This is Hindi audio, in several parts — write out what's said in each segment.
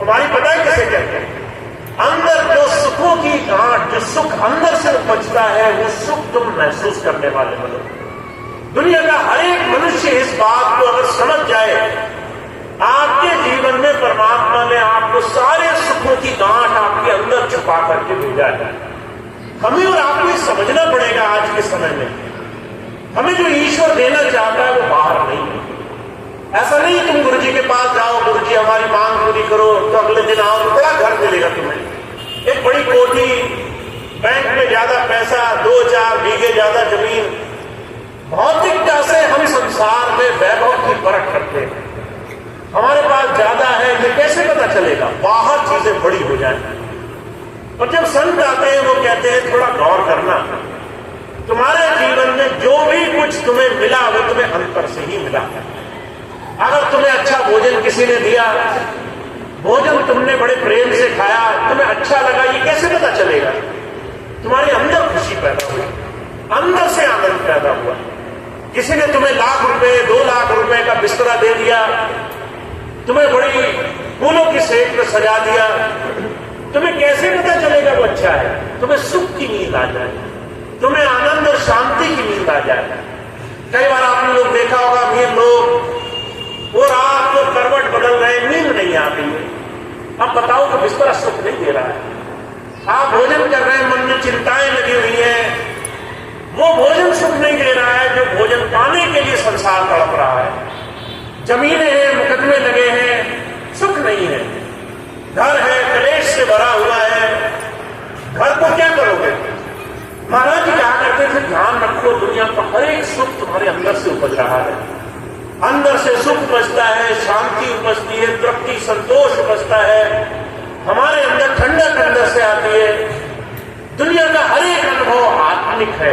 तुम्हारी पता है किसे कहते हैं? अंदर जो सुखों की गांठ, जो सुख अंदर से उपजता है, वो सुख तुम महसूस करने वाले बनो। दुनिया का हर एक मनुष्य इस बात को अगर समझ जाए, आपके जीवन में परमात्मा ने आपको सारे सुखों की गांठ आपके अंदर छुपा करके भेजा है। हमें और आपको ये समझना पड़ेगा आज के समय में, हमें जो ईश्वर देना चाहता है वो बाहर नहीं है। ऐसा नहीं तुम गुरु जी के पास जाओ, गुरु जी हमारी मांग पूरी करो, तो अगले दिन आओ तो बड़ा घर मिलेगा तुम्हें, एक बड़ी कोठी, बैंक में ज्यादा पैसा, 2-4 बीघे ज्यादा जमीन। भौतिकता से हम संसार में वैभव की परख करते हैं, हमारे पास ज्यादा है, ये कैसे पता चलेगा? बाहर चीजें बड़ी हो जाए। और जब संत आते हैं वो कहते हैं थोड़ा गौर करना, तुम्हारे जीवन में जो भी कुछ तुम्हें मिला वो तुम्हें अंतर से ही मिला। अगर तुम्हें अच्छा भोजन किसी ने दिया, भोजन तुमने बड़े प्रेम से खाया, तुम्हें अच्छा लगा, ये कैसे पता चलेगा? तुम्हारे अंदर खुशी पैदा हुई, अंदर से आनंद पैदा हुआ। किसी ने तुम्हें लाख रुपए, 2 लाख रुपए का बिस्तरा दे दिया, तुम्हें बड़ी फूलों की सेक में सजा दिया, तुम्हें कैसे पता चलेगा वो अच्छा है? तुम्हें सुख की नींद आ जाए, तुम्हें आनंद और शांति की नींद आ जाए। कई बार आपने लोग देखा होगा, अमीर लोग वो रात को करवट बदल रहे, नींद नहीं आ रही है। अब बताओ कि बिस्तरा सुख नहीं दे रहा है। आप भोजन कर रहे हैं, मन में चिंताएं लगी हुई हैं, वो भोजन सुख नहीं दे रहा है जो भोजन पाने के लिए संसार तड़प रहा है। जमीनें हैं, मुकदमे लगे हैं, सुख नहीं है। घर है, कलेश से भरा हुआ है, घर को क्या करोगे? महाराज जी कहा करते थे, ध्यान रखो दुनिया का हर एक सुख तुम्हारे अंदर से उपज रहा है। अंदर से सुख उपजता है, शांति उपजती है, तृप्ति संतोष उपजता है, हमारे अंदर ठंडक अंदर से आती है। दुनिया का हर एक अनुभव आत्मिक है,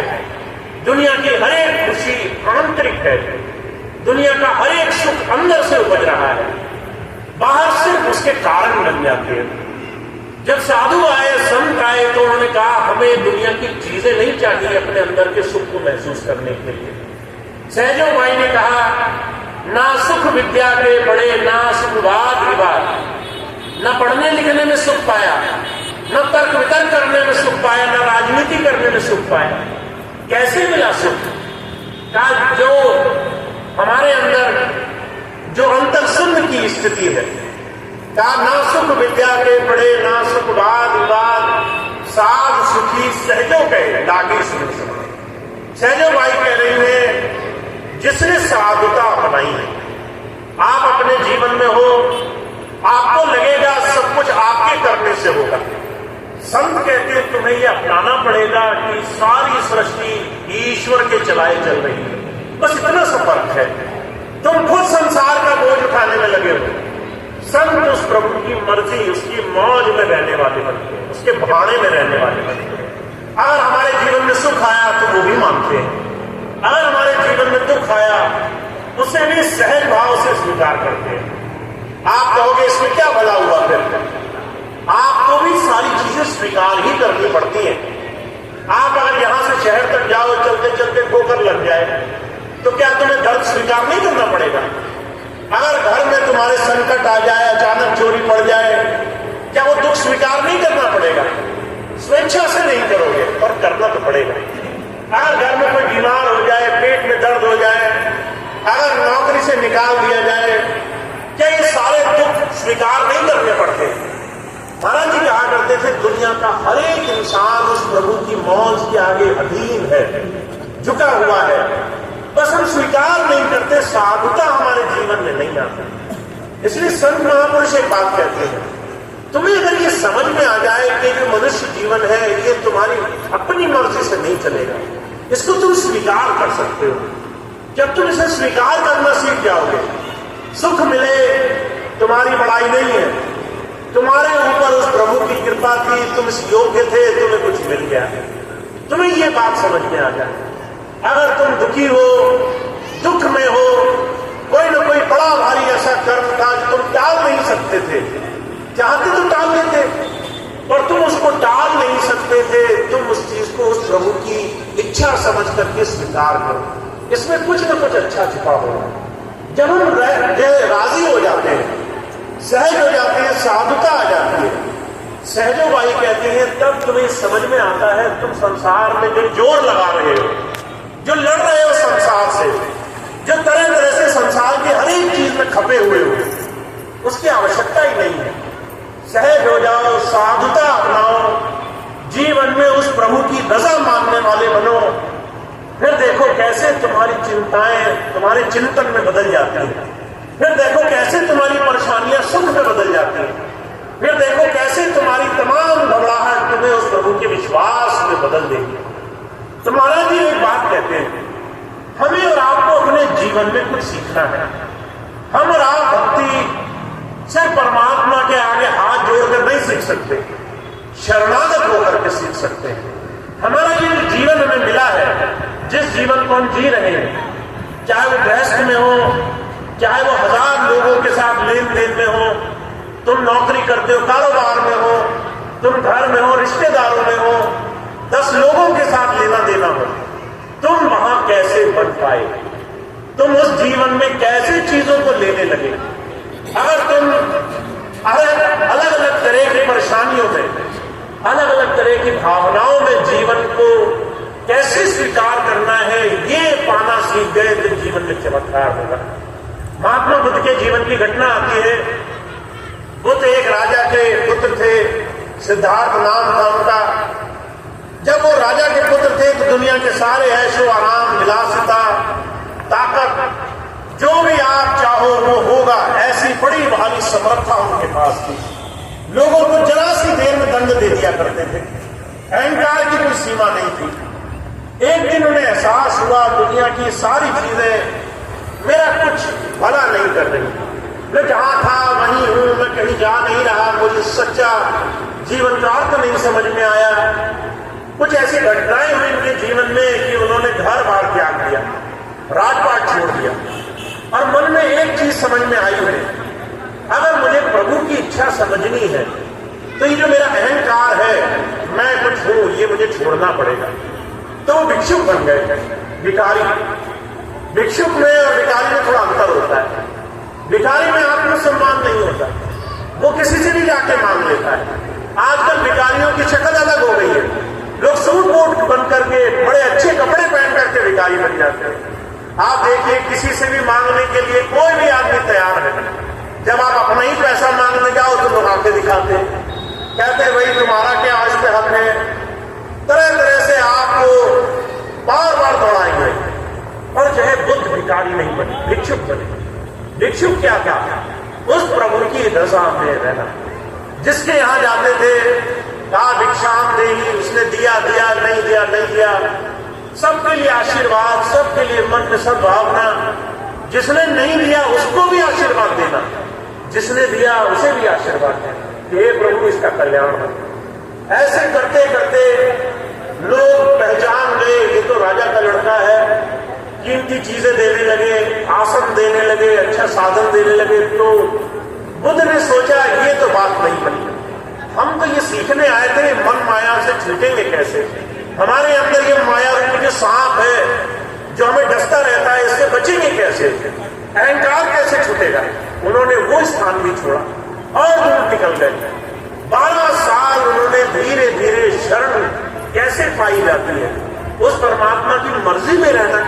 दुनिया की हर एक खुशी आंतरिक है, दुनिया का हर एक सुख अंदर से उपज रहा है, बाहर सिर्फ उसके कारण बन जाते हैं। जब साधु आए, संत आए, तो उन्होंने कहा हमें दुनिया की चीजें नहीं चाहिए अपने अंदर के सुख को महसूस करने के लिए। सहजो भाई ने कहा, ना सुख विद्या के बड़े, ना सुख वाद विवाद, न पढ़ने लिखने में सुख पाया, न तर्क वितर्क करने में सुख पाया, न राजनीति करने में सुख पाया। कैसे मिला सुख? का जो हमारे अंदर जो अंतर शून्य की स्थिति है, का ना सुख विद्या के बड़े, ना सुख वाद विवाद, साध सुखी सहजो कहे लागे सुन। सहजो भाई कह रही है, जिसने साधुता अपनाई है, आप अपने जीवन में हो, आपको लगेगा सब कुछ आपके करने से होगा। संत कहते हैं तुम्हें यह अपनाना पड़ेगा कि सारी सृष्टि ईश्वर के चलाए चल रही है। बस इतना सा फर्क है, तुम खुद संसार का बोझ उठाने में लगे हो, संत उस प्रभु की मर्जी, उसकी मौज में रहने वाले बनते हैं, उसके भाड़े में रहने वाले बनते हैं। अगर हमारे जीवन में सुख आया तो वो भी मानते हैं, अगर हमारे जीवन में दुख आया उसे भी सहज भाव से स्वीकार करते हैं। आप कहोगे इसमें क्या भला हुआ? फिर आपको भी सारी चीजें स्वीकार ही करनी पड़ती हैं। आप अगर यहां से शहर तक जाओ, चलते चलते ठोकर लग जाए, तो क्या तुम्हें दर्द स्वीकार नहीं करना पड़ेगा? अगर घर में तुम्हारे संकट आ जाए, अचानक चोरी पड़ जाए, क्या वो दुख स्वीकार नहीं करना पड़ेगा? स्वेच्छा से नहीं करोगे, पर करना तो पड़ेगा। अगर घर में कोई बीमार हो जाए, पेट में दर्द हो जाए, अगर नौकरी से निकाल दिया जाए, क्या ये सारे दुख स्वीकार नहीं करने पड़ते? महाराज जी कहा करते थे, दुनिया का हर एक इंसान उस प्रभु की मौज के आगे अधीन है, झुका हुआ है, बस हम स्वीकार नहीं करते, साधुता हमारे जीवन में नहीं आता। इसलिए संत महापुरुष एक बात कहते हैं, तुम्हें अगर ये समझ में आ जाए कि जो मनुष्य जीवन है ये तुम्हारी अपनी मर्जी से नहीं चलेगा, इसको तुम स्वीकार कर सकते हो। जब तुम इसे स्वीकार करना सीख जाओगे, सुख मिले तुम्हारी बड़ाई नहीं है, तुम्हारे ऊपर उस प्रभु की कृपा थी, तुम इस योग्य थे, तुम्हें कुछ मिल गया, तुम्हें ये बात समझ में आ जाए। अगर तुम दुखी हो, दुख में हो, कोई ना कोई बड़ा भारी ऐसा कर्म था जो तुम टाल नहीं सकते थे, चाहते तो टाल लेते, और तुम उसको टाल नहीं सकते थे, तुम उस चीज को उस प्रभु की इच्छा समझ करके स्वीकार करो। इसमें कुछ ना कुछ अच्छा छिपा होगा। जब हम राजी हो जाते हैं, सहज हो जाते हैं, साधुता आ जाती है। सहजोबाई कहती है तब तुम्हें समझ में आता है तुम संसार में जो जोर लगा रहे हो, जो लड़ रहे हो संसार से, जो तरह तरह से संसार की हर एक चीज में खपे हुए हो, उसकी आवश्यकता ही नहीं है। सहज हो जाओ, साधुता अपनाओ, जीवन में उस प्रभु की रजा मानने वाले बनो। फिर देखो कैसे तुम्हारी चिंताएं तुम्हारे चिंतन में बदल जाती हैं। फिर देखो कैसे तुम्हारी परेशानियां सुख में बदल जाती हैं। फिर देखो कैसे तुम्हारी तमाम घबराहट तुम्हें उस प्रभु के विश्वास में बदल देगी। तो महाराज जी एक बात कहते हैं, हमें और आपको अपने जीवन में कुछ सीखना है। हम और आप भक्ति सिर्फ परमात्मा के आगे हाथ जोड़कर नहीं सीख सकते, शरणागत होकर के सीख सकते हैं। हमारा ये जीवन हमें मिला है, जिस जीवन को हम जी रहे हैं, चाहे वो गृहस्थ में हो, चाहे वो 1000 लोगों के साथ लेन देन में हो, तुम नौकरी करते हो, कारोबार में हो, तुम घर में हो, रिश्तेदारों में हो, 10 लोगों के साथ लेना देना हो, तुम वहां कैसे बन पाए? तुम उस जीवन में कैसे चीजों को लेने लगे? अगर तुम अलग अलग तरह की परेशानियों में, अलग अलग तरह की भावनाओं में जीवन को कैसे स्वीकार करना है, ये पाना सीख गए तो जीवन में चमत्कार होगा। महात्मा बुद्ध के जीवन की घटना आती है। बुद्ध एक राजा के पुत्र थे, सिद्धार्थ नाम था उनका। जब वो राजा के पुत्र थे तो दुनिया के सारे ऐशो आराम, विलासिता, ताकत, जो भी आप चाहो वो होगा, ऐसी बड़ी भारी समर्था उनके पास थी। लोगों को जरा सी देर में दंड दे दिया करते थे। अहंकार की कोई सीमा नहीं थी। एक दिन उन्हें एहसास हुआ दुनिया की सारी चीजें मेरा कुछ भला नहीं कर रही। मैं जहां था वहीं हूं, मैं कहीं जा नहीं रहा। मुझे सच्चा जीवन का अर्थ नहीं समझ में आया। कुछ ऐसी घटनाएं हुई उनके जीवन में कि उन्होंने घर बार त्याग दिया, राजपाट छोड़ दिया, और मन में एक चीज समझ में आई है, अगर मुझे प्रभु की इच्छा समझनी है तो ये जो मेरा अहंकार है, मैं कुछ हूं, ये मुझे छोड़ना पड़ेगा। तो वो भिक्षुक बन गए, भिखारी। भिक्षुक में और भिखारी में थोड़ा अंतर होता है। भिखारी में आत्मसम्मान नहीं होता, वो किसी से भी जाके मांग लेता है। आजकल भिखारियों की शक्ल अलग हो गई है। लोग सूट बूट बन करके, बड़े अच्छे कपड़े पहन करके भिखारी बन जाते हैं। आप देखिए, किसी से भी मांगने के लिए कोई भी आदमी तैयार है। जब आप अपना ही पैसा मांगने जाओ तो लोग आंखें दिखाते हैं, कहते हैं भाई तुम्हारा क्या आज पे हक है। तरह तरह से आपको बार बार दौड़ाएंगे। और जो है बुद्ध भिखारी नहीं बने, भिक्षुक बने। भिक्षुक क्या था? उस प्रभु की रजा में रहना। जिसके यहां जाते थे, कहा भिक्षाम देही, उसने दिया दिया, नहीं दिया नहीं दिया। सबके लिए आशीर्वाद, सबके लिए मन में सद्भावना। जिसने नहीं दिया उसको भी आशीर्वाद देना, जिसने दिया उसे भी आशीर्वाद देना। हे प्रभु इसका कल्याण हो। ऐसे करते करते लोग पहचान गए ये तो राजा का लड़का है। कीमती चीजें देने लगे, आसन देने लगे, अच्छा साधन देने लगे। तो बुद्ध ने सोचा ये तो बात नहीं बनी। हम तो ये सीखने आए थे, मन माया से छूटेंगे कैसे। हमारे अंदर ये माया रूप जो सांप है जो हमें डसता रहता है, इससे बचेंगे कैसे, अहंकार कैसे छूटेगा। उन्होंने वो स्थान भी छोड़ा और दूर निकल गए। 12 साल उन्होंने धीरे धीरे शरण कैसे पाई जाती है, उस परमात्मा की मर्जी में रहना